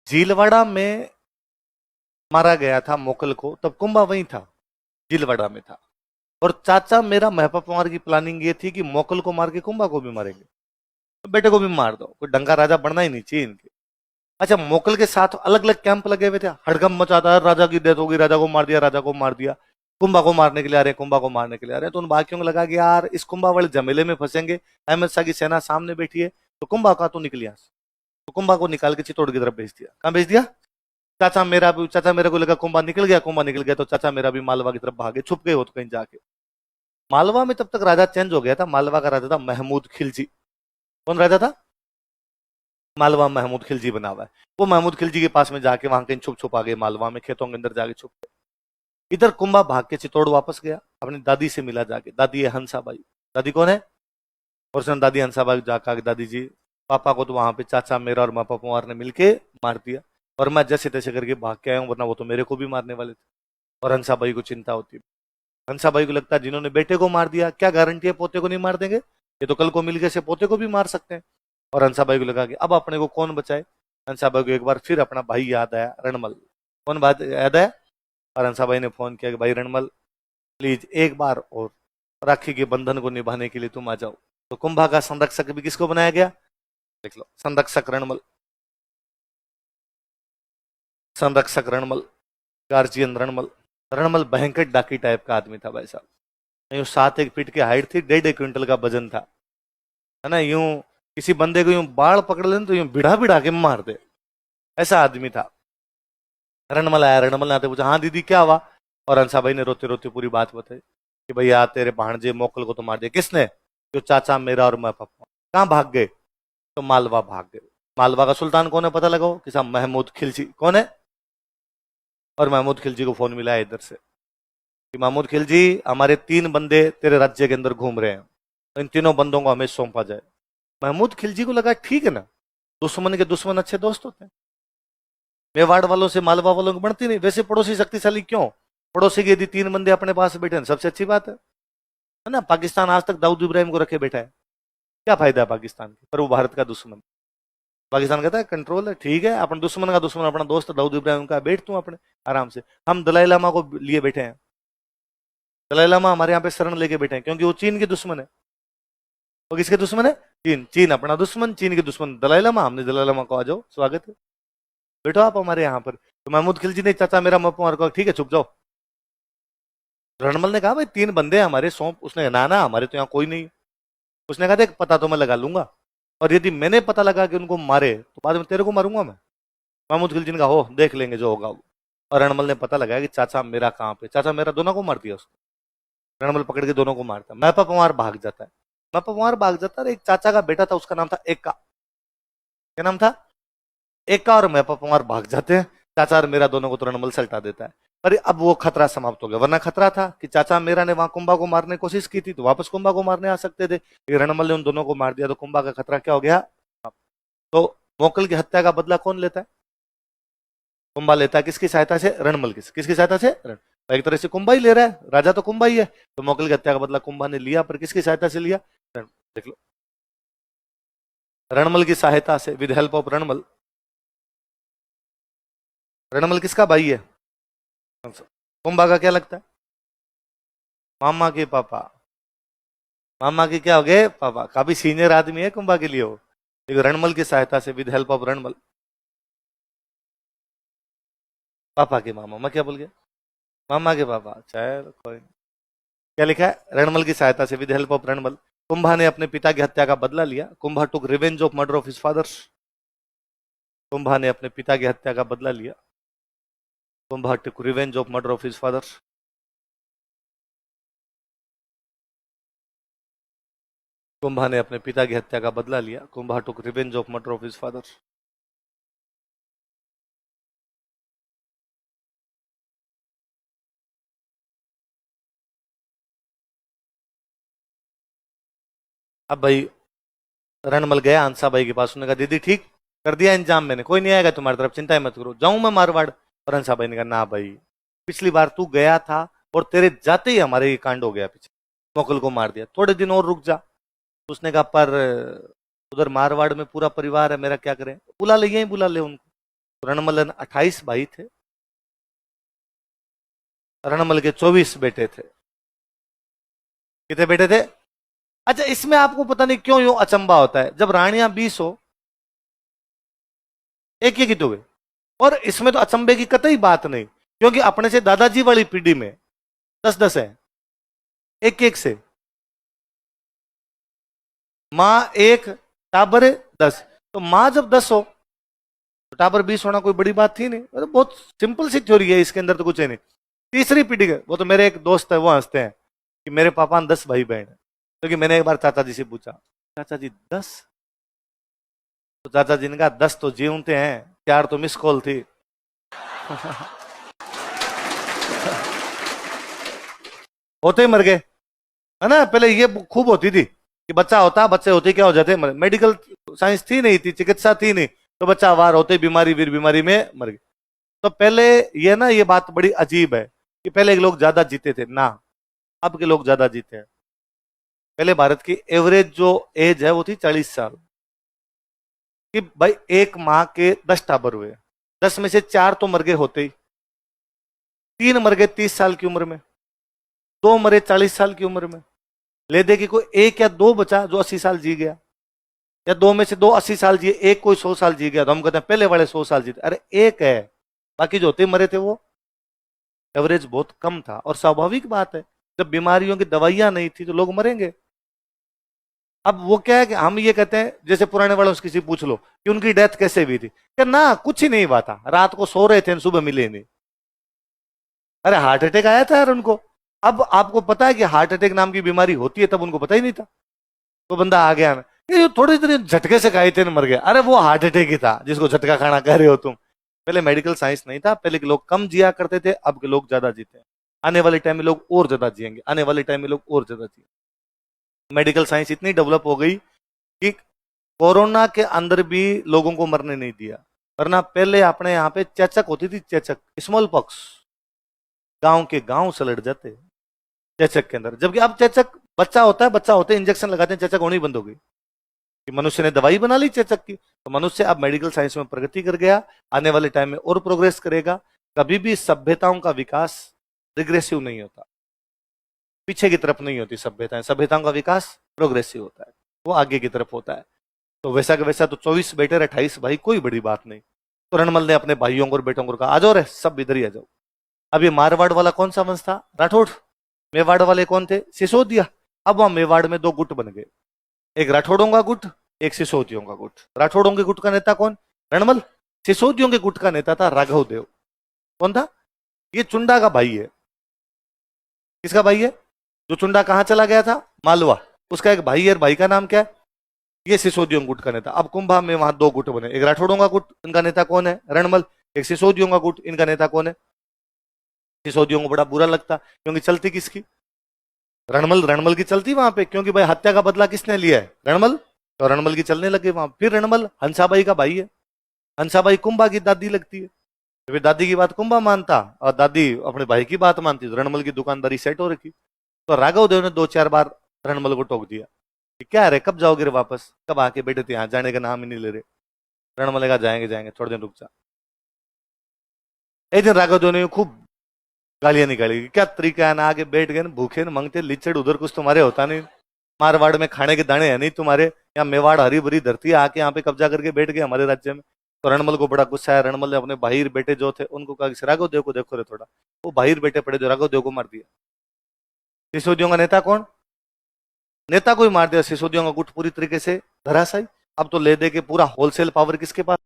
झीलवाड़ा में मारा गया था मोकल को, तब कुंभा वहीं था, झीलवाड़ा में था। और चाचा मेरा महपा पंवार की प्लानिंग ये थी कि मोकल को मार के कुंभा को भी मारेंगे, तो बेटे को भी मार दो, कोई डंगा राजा बनना ही नहीं चाहिए इनके। अच्छा, मोकल के साथ अलग अलग कैंप लगे हुए थे, हड़कंप मचाता है, राजा की डेथ होगी, राजा को मार दिया, राजा को मार दिया, कुंभा को मारने के लिए आ रहे हैं, कुंभा को मारने के लिए आ रहे हैं। तो उन बाकियों को लगा कि यार इस कुंभा वाले झमेले में फंसेंगे, अहमद शाह की सेना सामने बैठी है, तो कुंभा का तो निकल यहाँ से। तो कुंभा को निकाल के चित्तौड़ की तरफ भेज दिया। कहाँ भेज दिया? चाचा मेरे को लगा कुंभा निकल गया, कुंभा निकल गया तो चाचा मेरा भी मालवा की तरफ भागे, छुप गए हो तो कहीं जाके। मालवा में तब तक राजा चेंज हो गया था, मालवा का राजा था महमूद खिलजी। कौन राजा था? मालवा महमूद खिलजी बना हुआ है। वो महमूद खिलजी के पास में जाके वहां कहीं छुप छुप आ गए, मालवा में खेतों के अंदर जाके छुप गए। इधर कुंभा भाग के चित्तौड़ वापस गया, अपनी दादी से मिला जाके। दादी है हंसाबाई। दादी कौन है? और उसने दादी हंसाबाई जाकर, दादी जी पापा को तो वहां पे चाचा मेरा और मापा पंवार ने मिलके मार दिया, और मैं जैसे तैसे करके भाग के आया हूं, वरना वो तो मेरे को भी मारने वाले थे। और हंसाबाई को चिंता होती है। हंसाबाई को लगता है जिन्होंने बेटे को मार दिया, क्या गारंटी है पोते को नहीं मार देंगे, ये तो कल को मिल गए से पोते को भी मार सकते हैं। और हंसाबाई को लगा कि अब अपने को कौन बचाए। हंसाबाई को एक बार फिर अपना भाई याद आया, रणमल। कौन बात याद आया? और हंसाबाई ने फोन किया कि भाई रणमल, प्लीज एक बार और राखी के बंधन को निभाने के लिए तुम आ जाओ। तो कुंभा का संरक्षक भी किसको बनाया गया? देख लो, संरक्षक रणमल। संरक्षक रणमल, गार्जियन रणमल। रणमल भयंकर डाकी टाइप का आदमी था भाई साहब। यूं 7 1 फीट की हाइट थी, 1.5 1 क्विंटल का वजन था, है ना। यूं किसी बंदे को यूं बाढ़ पकड़ लेने तो यूं बिढ़ा बिढ़ा के मार दे, ऐसा आदमी था। रणमल आया, रणमल ने आते पूछा, हाँ दीदी क्या हुआ? और हंसाबाई ने रोते रोते पूरी बात बताई कि भैया तेरे भांजे मोकल को तो मार दिया। किसने? जो चाचा मेरा और मैं पापा। कहाँ भाग गए? तो मालवा भाग गए। मालवा का सुल्तान कौन है पता लगाओ, कि साहब महमूद खिलजी। कौन है? और महमूद खिलजी को फोन मिला है इधर से कि महमूद खिलजी, हमारे 3 बंदे तेरे राज्य के अंदर घूम रहे हैं, तो इन तीनों बंदों को हमें सौंपा जाए। महमूद खिलजी को लगा ठीक है ना, दुश्मन के दुश्मन अच्छे दोस्त होते हैं। मेवाड़ वालों से मालवा वालों की बनती नहीं, वैसे पड़ोसी शक्तिशाली क्यों? पड़ोसी के यदि 3 बंदे अपने पास बैठे हैं सबसे अच्छी बात है ना। पाकिस्तान आज तक दाऊद इब्राहिम को रखे बैठा है, क्या फायदा है पाकिस्तान की? पर वो भारत का दुश्मन। पाकिस्तान कहता है कंट्रोल है, ठीक है, अपन दुश्मन का दुश्मन अपना दोस्त दाऊद इब्राहिम का, बैठ तू अपने आराम से। हम दलाई लामा को लिए बैठे हैं, दलाई लामा हमारे यहाँ पे शरण लेके बैठे हैं, क्योंकि वो चीन के दुश्मन है। वो किसके दुश्मन है? चीन। चीन अपना दुश्मन, चीन के दुश्मन दलाई लामा। हमने दलाई लामा को आ जाओ, स्वागत है, बैठो आप हमारे यहाँ पर। तो महमूद खिलजी ने चाचा मेरा मप्पू को, ठीक है चुप जाओ। रणमल ने कहा भाई 3 बंदे हमारे सौंप। उसने कहा ना ना, हमारे तो यहाँ कोई नहीं। उसने कहा देख पता तो मैं लगा लूंगा, और यदि मैंने पता लगा कि उनको मारे तो बाद में तेरे को मारूंगा मैं। महमूद खिलजी ने कहा हो देख लेंगे जो होगा वो। और रणमल ने पता लगाया कि चाचा मेरा कहाँ पे, चाचा मेरा दोनों को मार दिया उसने। रणमल पकड़ के दोनों को मारता है, महपा पंवार भाग जाता है। महपा पंवार भाग जाता है। एक चाचा का बेटा था, उसका नाम था एक्का। क्या नाम था? एक्का। और महपा पंवार भाग जाते हैं। चाचा और मेरा दोनों को तो रणमल सल्टा देता है। पर अब वो खतरा समाप्त हो गया, वरना खतरा था कि चाचा मेरा ने वहां कुंभा को मारने की कोशिश की थी, तो वापस कुंभा को मारने आ सकते थे, लेकिन रणमल ने उन दोनों को मार दिया, तो कुंभा का खतरा क्या हो गया? तो मोकल की हत्या का बदला कौन लेता है? कुंभा लेता है। किसकी सहायता से? रणमल की। किसकी सहायता से? तो एक तरह से कुंभा ही ले रहा है, राजा तो कुंभा ही है। तो मोकल की हत्या का बदला कुंभा ने लिया, पर किसकी सहायता से लिया? देख लो, रणमल की सहायता से, with help of Ranmal. Ranmal किसका भाई है? कुंभा का क्या लगता है? मामा के पापा। मामा के क्या हो गए? पापा। काफी सीनियर आदमी है कुंभा के लिए वो, लेकिन रणमल की सहायता से, विद हेल्प ऑफ रणमल। पापा के मामा, मैं क्या बोल गया? मामा के पापा। चलो कोई नहीं। क्या लिखा है? रणमल की सहायता से, with help of Ranmal, Kumbha ने अपने पिता की हत्या का बदला लिया। Kumbha took revenge of murder of his fathers. Kumbha ने अपने पिता की हत्या का बदला लिया। Kumbha took revenge of murder of his fathers. Kumbha ने अपने पिता की हत्या का बदला लिया। Kumbha took revenge of murder of his fathers. अब भाई रणमल गया हंसा भाई के पास, उसने कहा दीदी ठीक कर दिया इंतजाम मैंने, कोई नहीं आएगा तुम्हारी तरफ, चिंता मत करो, जाऊं मैं मारवाड़? और हंसा भाई ने कहा ना भाई, पिछली बार तू गया था और तेरे जाते ही हमारे ये कांड हो गया, पीछे मोकल को मार दिया, थोड़े दिन और रुक जा। उसने कहा पर उधर मारवाड़ में पूरा परिवार है मेरा, क्या करें? बुला ले, यहीं बुला ले उनको। तो रणमल 28 भाई थे, रणमल के 24 बेटे थे। कितने बेटे थे? अच्छा, इसमें आपको पता नहीं क्यों यूं अचंबा होता है, जब रानियां 20 हो, एक ही तो हुए, और इसमें तो अचंबे की कतई बात नहीं, क्योंकि अपने से दादाजी वाली पीढ़ी में 10-10 है, एक एक से माँ एक, टाबर 10, तो माँ जब 10 हो तो टाबर 20 होना कोई बड़ी बात थी नहीं, तो बहुत सिंपल सी थ्योरी है, इसके अंदर तो कुछ है नहीं। तीसरी पीढ़ी के, वो तो मेरे एक दोस्त है, वो हंसते हैं कि मेरे पापा 10 भाई बहन है, क्योंकि मैंने एक बार चाचा जी से पूछा, चाचा जी 10? तो चाचा जी ने कहा 10 तो जीवते हैं, 4 तो मिस कॉल थी। होते ही मर गए, है ना। पहले ये खूब होती थी कि बच्चा होता, बच्चे होते क्या हो जाते, मेडिकल साइंस थी नहीं, थी चिकित्सा थी नहीं, तो बच्चा वार होते बीमारी, वीर बीमारी में मर गए। तो पहले ये ना, ये बात बड़ी अजीब है कि पहले के लोग ज्यादा जीते थे ना, अब के लोग ज्यादा जीते हैं। पहले भारत की एवरेज जो एज है वो थी 40 साल, कि भाई एक माँ के 10 टाबर हुए, 10 में से 4 तो मर गए होते ही, 3 मर गए 30 साल की उम्र में, 2 मरे 40 साल की उम्र में, ले दे कि कोई 1 या 2 बचा जो 80 साल जी गया, या 2 में से 2 80 साल जिए, एक कोई 100 साल जी गया, तो हम कहते हैं पहले वाले 100 साल जीते। अरे एक है, बाकी जो होते मरे थे वो एवरेज बहुत कम था। और स्वाभाविक बात है, जब बीमारियों की दवाइयां नहीं थी तो लोग मरेंगे। अब वो क्या है कि हम ये कहते हैं, जैसे पुराने वालों से किसी पूछ लो कि उनकी डेथ कैसे हुई थी, कि ना कुछ ही नहीं हुआ था, रात को सो रहे थे सुबह मिले नहीं। अरे हार्ट अटैक आया था यार उनको। अब आपको पता है कि हार्ट अटैक नाम की बीमारी होती है, तब उनको पता ही नहीं था, तो बंदा आ गया ना, ये थोड़ी देर झटके से खाए थे ना मर गया। अरे वो हार्ट अटैक ही था जिसको झटका खाना कह रहे हो तुम। पहले मेडिकल साइंस नहीं था, पहले के लोग कम जिया करते थे, अब के लोग ज्यादा जीते हैं। आने वाले टाइम में लोग और ज्यादा जिएंगे, आने वाले टाइम में लोग और ज्यादा जिएंगे। मेडिकल साइंस इतनी डेवलप हो गई कि कोरोना के अंदर भी लोगों को मरने नहीं दिया, वरना पहले अपने यहाँ पे चेचक होती थी, चेचक, स्मॉल पॉक्स, गांव के गांव सलट जाते चेचक के अंदर। जबकि अब चेचक बच्चा होता है, बच्चा होते इंजेक्शन लगाते हैं, चेचक होनी बंद हो गई, कि मनुष्य ने दवाई बना ली चेचक की। तो मनुष्य अब मेडिकल साइंस में प्रगति कर गया, आने वाले टाइम में और प्रोग्रेस करेगा। कभी भी सभ्यताओं का विकास रिग्रेसिव नहीं होता, पीछे की तरफ नहीं होती सभ्यताएं, सभ्यताओं का विकास प्रोग्रेसिव होता है, वो आगे की तरफ होता है। तो वैसा का वैसा, तो 24 बेटे 28 भाई, कोई बड़ी बात नहीं। तो रणमल ने अपने भाइयों को और बेटों को कहा, आ जाओ रे सब इधर ही आ जाओ। अब ये मारवाड़ वाला कौन सा वंश था? राठौड़। मेवाड़ वाले कौन थे? सिसोदिया। अब वहां मेवाड़ में 2 गुट बन गए, एक राठौड़ों का गुट, एक सिसोदियों का गुट। राठौड़ों के गुट का नेता कौन? रणमल। सिसोदियों के गुट का नेता था राघव देव। कौन था? ये चुंडा का भाई है। किसका भाई है? जो चुंडा कहां चला गया था? मालवा। उसका एक भाई है, भाई का नाम क्या है? ये सिसोदियों गुट का नेता। अब कुंभा में वहां 2 गुट बने, एक राठौड़ों का गुट, इनका नेता कौन है? रणमल। एक सिसोदियों का गुट, इनका नेता कौन है? सिसोदियों को बड़ा बुरा लगता, क्योंकि चलती किसकी? रणमल। रणमल की चलती वहां पे, क्योंकि भाई हत्या का बदला किसने लिया है? रणमल। तो रणमल की चलने लगे वहां। फिर रणमल हंसाबाई का भाई है, हंसाबाई कुंभा की दादी लगती है, तो फिर दादी की बात कुंभा मानता और दादी अपने भाई की बात मानती, तो रणमल की दुकानदारी सेट हो रखी। तो राघव देव ने 2-4 बार रणमल को टोक दिया कि क्या रे, कब जाओगे रे वापस, कब आके बैठे थे यहाँ, जाने का नाम ही नहीं ले रहे। रणमल ने कहा जाएंगे जाएंगे, थोड़े दिन रुक जा। एक दिन राघव देव ने खूब गालियां निकाली, क्या तरीका है ना, आगे बैठ गए, भूखे न मंगते लिचड़, उधर कुछ तुम्हारे होता नहीं, मारवाड़ में खाने के दाने है नहीं तुम्हारे, यहाँ मेवाड़ हरी भरी धरती है, आके यहाँ पे कब्जा करके बैठ गए हमारे राज्य में। तो रणमल को बड़ा गुस्सा है। रणमल ने अपने भाई बेटे जो थे उनको कहा कि राघव देव को देखो रे थोड़ा। वो भाई बेटे पड़े जो राघव देव को मार दिया। सिसोदियों का नेता कौन? नेता को ही मार दिया। सिसोदियों का गुट पूरी तरीके से धराशायी। अब तो ले दे के पूरा होलसेल पावर किसके पास?